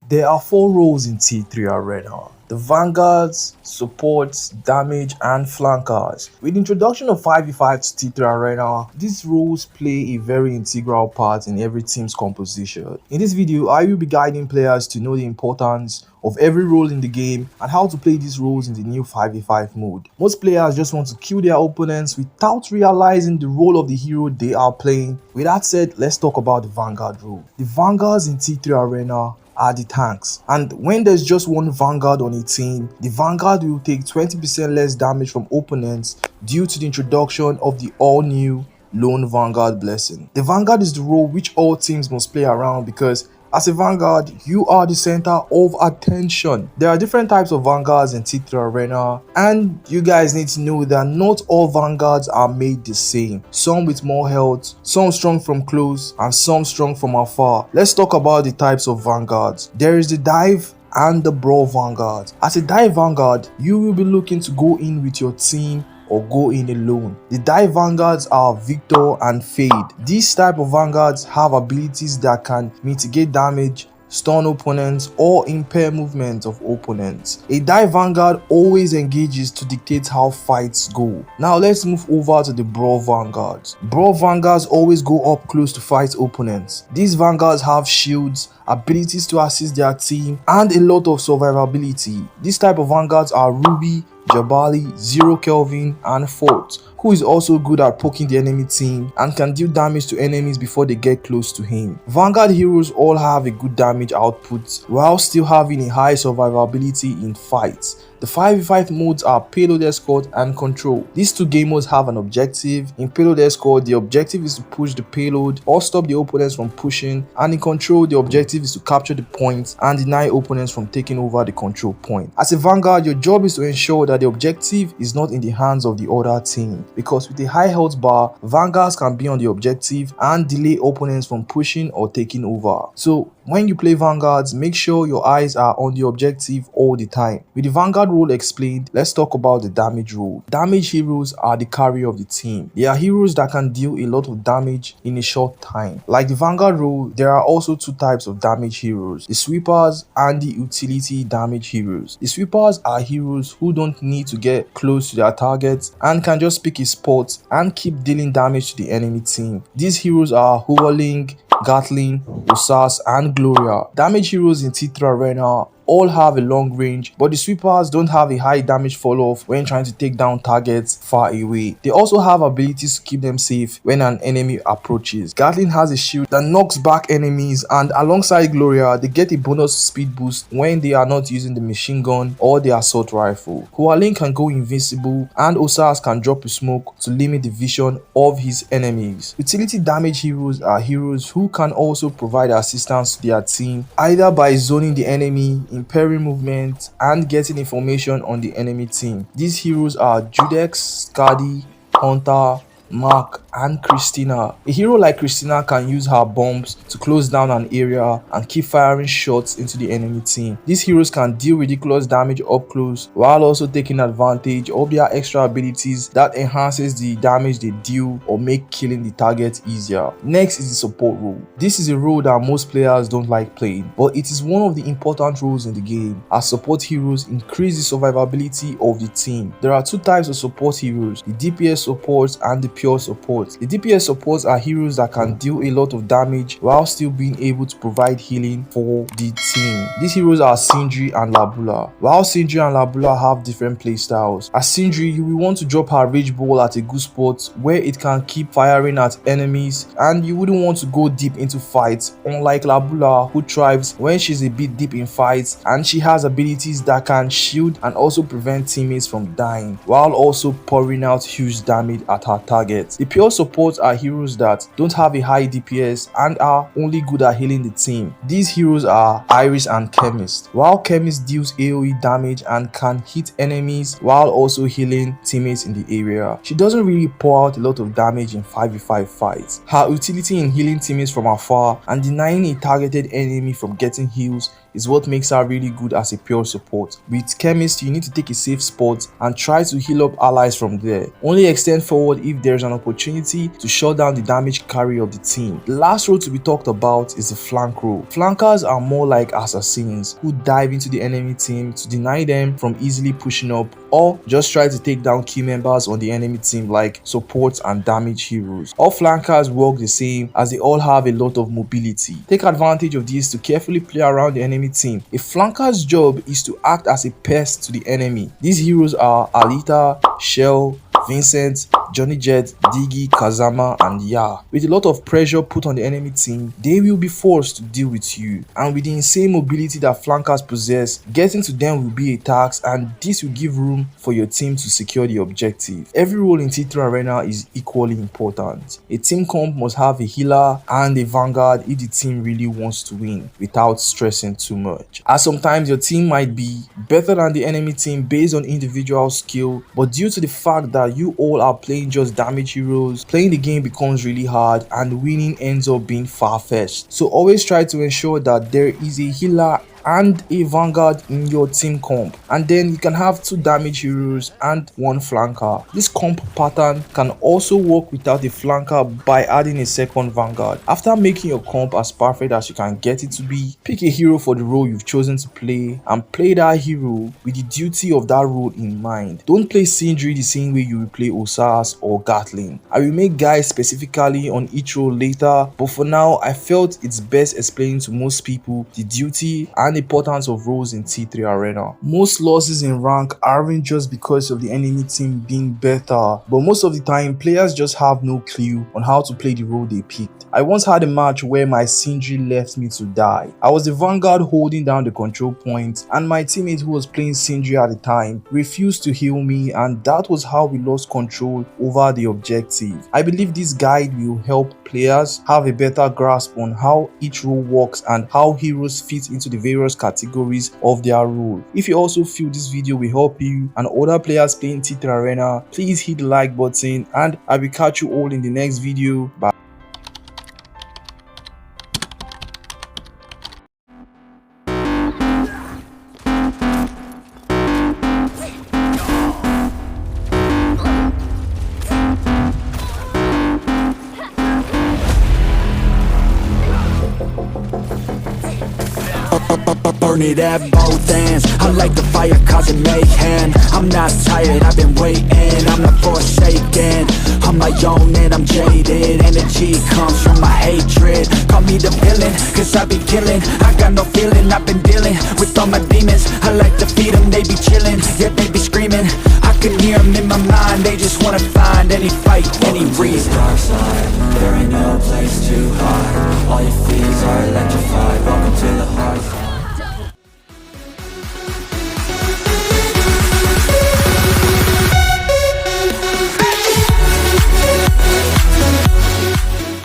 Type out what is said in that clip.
There are four roles in T3 Arena: the Vanguards, supports, damage, and flankers. With the introduction of 5v5 to T3 Arena, these roles play a very integral part in every team's composition. In this video, I will be guiding players to know the importance of every role in the game and how to play these roles in the new 5v5 mode. Most players just want to kill their opponents without realizing the role of the hero they are playing. With that said, let's talk about the Vanguard role. The Vanguards in T3 Arena are the tanks, and when there's just one Vanguard on a team, the Vanguard will take 20% less damage from opponents due to the introduction of the all-new Lone Vanguard blessing. The Vanguard is the role which all teams must play around because as a Vanguard, you are the center of attention. There are different types of Vanguards in T3 Arena, and you guys need to know that not all Vanguards are made the same. Some with more health, some strong from close, and some strong from afar. Let's talk about the types of Vanguards. There is the Dive and the Brawl Vanguard. As a Dive Vanguard, you will be looking to go in with your team or go in alone. The Dive Vanguards are Victor and Fade. These type of Vanguards have abilities that can mitigate damage, stun opponents, or impair movement of opponents. A Dive Vanguard always engages to dictate how fights go. Now let's move over to the Brawl Vanguards. Brawl Vanguards always go up close to fight opponents. These Vanguards have shields, abilities to assist their team, and a lot of survivability. This type of Vanguards are Ruby, Jabali, Zero Kelvin, and Fort, who is also good at poking the enemy team and can deal damage to enemies before they get close to him. Vanguard heroes all have a good damage output while still having a high survivability in fights. The 5v5 modes are Payload Escort and Control. These two game modes have an objective. In Payload Escort, the objective is to push the payload or stop the opponents from pushing, and in Control, the objective is to capture the point and deny opponents from taking over the control point. As a Vanguard, your job is to ensure that the objective is not in the hands of the other team, because with a high health bar, Vanguards can be on the objective and delay opponents from pushing or taking over. So when you play Vanguards, make sure your eyes are on the objective all the time. With the Vanguard role explained, let's talk about the damage role. Damage heroes are the carrier of the team. They are heroes that can deal a lot of damage in a short time. Like the Vanguard role, there are also two types of damage heroes: the sweepers and the utility damage heroes. The sweepers are heroes who don't need to get close to their targets and can just pick a spot and keep dealing damage to the enemy team. These heroes are Hualing, Gatling, Osas, and Gloria. Damage heroes in T3 Arena all have a long range, but the sweepers don't have a high damage fall off when trying to take down targets far away. They also have abilities to keep them safe when an enemy approaches. Gatling has a shield that knocks back enemies, and alongside Gloria, they get a bonus speed boost when they are not using the machine gun or the assault rifle. Hualing can go invincible, and Osas can drop a smoke to limit the vision of his enemies. Utility damage heroes are heroes who can also provide assistance to their team, either by zoning the enemy, impairing movement, and getting information on the enemy team. These heroes are Judex, Skadi, Hunter, Mark, and Christina. A hero like Christina can use her bombs to close down an area and keep firing shots into the enemy team. These heroes can deal ridiculous damage up close while also taking advantage of their extra abilities that enhances the damage they deal or make killing the target easier. Next is the support role. This is a role that most players don't like playing, but it is one of the important roles in the game, as support heroes increase the survivability of the team. There are two types of support heroes: the DPS supports and the pure supports. The DPS supports are heroes that can deal a lot of damage while still being able to provide healing for the team. These heroes are Sindri and Labula. While Sindri and Labula have different playstyles, as Sindri, you will want to drop her rage ball at a good spot where it can keep firing at enemies, and you wouldn't want to go deep into fights, unlike Labula, who thrives when she's a bit deep in fights, and she has abilities that can shield and also prevent teammates from dying while also pouring out huge damage at her targets. The pure supports are heroes that don't have a high DPS and are only good at healing the team. These heroes are Iris and Chemist. While Chemist deals AoE damage and can hit enemies while also healing teammates in the area, she doesn't really pour out a lot of damage in 5v5 fights. Her utility in healing teammates from afar and denying a targeted enemy from getting heals is what makes her really good as a pure support. With Chemist, you need to take a safe spot and try to heal up allies from there. Only extend forward if there's an opportunity to shut down the damage carry of the team. The last role to be talked about is the flank role. Flankers are more like assassins who dive into the enemy team to deny them from easily pushing up or just try to take down key members on the enemy team like supports and damage heroes. All flankers work the same as they all have a lot of mobility. Take advantage of this to carefully play around the enemy team. A flanker's job is to act as a pest to the enemy. These heroes are Alita, Shell, Vincent, Johnny Jet, Diggy, Kazama, and Ya. With a lot of pressure put on the enemy team, they will be forced to deal with you. And with the insane mobility that flankers possess, getting to them will be a task, and this will give room for your team to secure the objective. Every role in T3 Arena is equally important. A team comp must have a healer and a Vanguard if the team really wants to win without stressing too much. As sometimes your team might be better than the enemy team based on individual skill, but due to the fact that you all are playing just damage heroes, playing the game becomes really hard and winning ends up being far-fetched. So always try to ensure that there is a healer and a Vanguard in your team comp, and then you can have 2 damage heroes and 1 flanker. This comp pattern can also work without a flanker by adding a second Vanguard. After making your comp as perfect as you can get it to be, pick a hero for the role you've chosen to play and play that hero with the duty of that role in mind. Don't play Sindri the same way you will play Osas or Gatling. I will make guides specifically on each role later, but for now I felt it's best explaining to most people the duty and importance of roles in T3 Arena. Most losses in rank aren't just because of the enemy team being better, but most of the time players just have no clue on how to play the role they picked. I once had a match where my Sindri left me to die. I was the Vanguard holding down the control point, and my teammate who was playing Sindri at the time refused to heal me, and that was how we lost control over the objective. I believe this guide will help players have a better grasp on how each role works and how heroes fit into the various categories of their role. If you also feel this video will help you and other players playing T3 Arena, please hit the like button, and I will catch you all in the next video. Bye. Burn it at both ends. I like the fire causing mayhem. I'm not tired, I've been waiting. I'm not forsaken, I'm my own and I'm jaded. Energy comes from my hatred. Call me the villain, cause I be killing. I got no feeling, I've been dealing